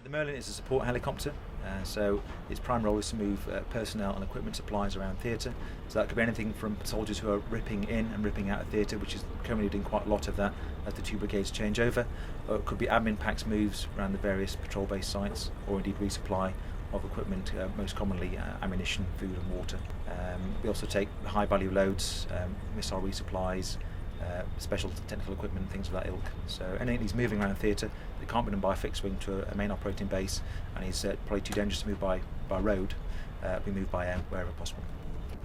The Merlin is a support helicopter, so its prime role is to move personnel and equipment supplies around theatre. So that could be anything from soldiers who are ripping in and ripping out of theatre, which is currently doing quite a lot of that as the two brigades change over. Or it could be admin packs moves around the various patrol base sites, or indeed resupply of equipment, most commonly ammunition, food and water. We also take high value loads, missile resupplies, special technical equipment, things of that ilk. So anything he's moving around theatre that can't be done by a fixed wing to a main operating base, and is probably too dangerous to move by road, we move by air wherever possible.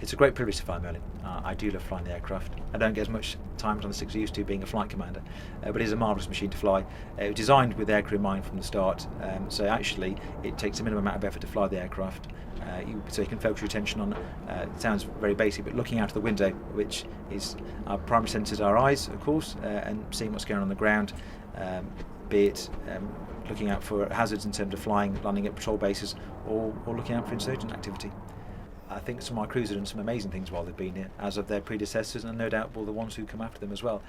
It's a great privilege to fly Merlin. I do love flying the aircraft. I don't get as much time on the 6 as I used to being a flight commander, but it is a marvellous machine to fly. It was designed with aircrew in mind from the start, so actually it takes a minimum amount of effort to fly the aircraft. So you can focus your attention on, it sounds very basic, but looking out of the window, which is our primary sensors, our eyes, of course, and seeing what's going on the ground, be it looking out for hazards in terms of flying, landing at patrol bases, or looking out for insurgent activity. I think some of our crews have done some amazing things while they've been here, as have their predecessors, and no doubt will the ones who come after them as well.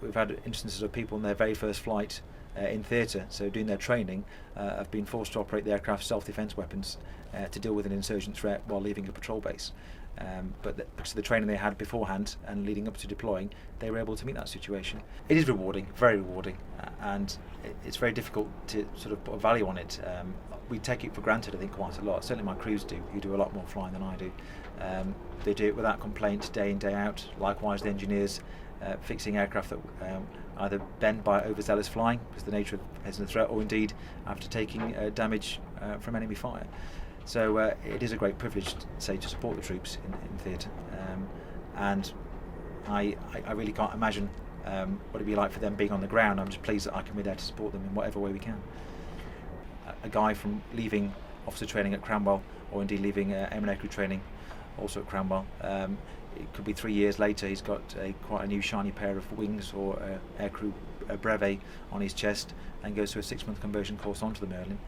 We've had instances of people in their very first flight in theatre, so doing their training, have been forced to operate the aircraft's self-defence weapons to deal with an insurgent threat while leaving a patrol base. But because of the training they had beforehand and leading up to deploying, they were able to meet that situation. It is rewarding, very rewarding, and it's very difficult to sort of put a value on it. We take it for granted, I think, quite a lot. Certainly my crews do, who do a lot more flying than I do. They do it without complaint, day in, day out. Likewise, the engineers fixing aircraft that either bend by overzealous flying, because of the nature of present threat, or indeed after taking damage from enemy fire. So it is a great privilege, say, to support the troops in theatre, and I really can't imagine what it'd be like for them being on the ground. I'm just pleased that I can be there to support them in whatever way we can. A guy from leaving officer training at Cranwell, or indeed leaving airman aircrew training also at Cranwell, it could be 3 years later he's got quite a new shiny pair of wings or aircrew brevet on his chest, and goes through a 6-month conversion course onto the Merlin.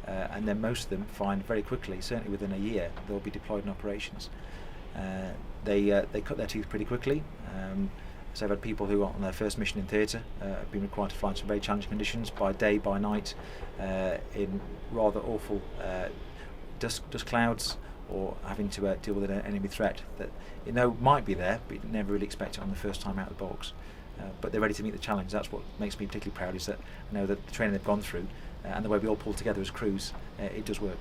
And then most of them find very quickly, certainly within a year, they'll be deployed in operations. They cut their teeth pretty quickly. So I've had people who on their first mission in theatre have been required to fly in some very challenging conditions, by day, by night, in rather awful dust clouds, or having to deal with an enemy threat that might be there, but you never really expect it on the first time out of the box. But they're ready to meet the challenge. That's what makes me particularly proud, is that I know that the training they've gone through and the way we all pull together as crews, it does work.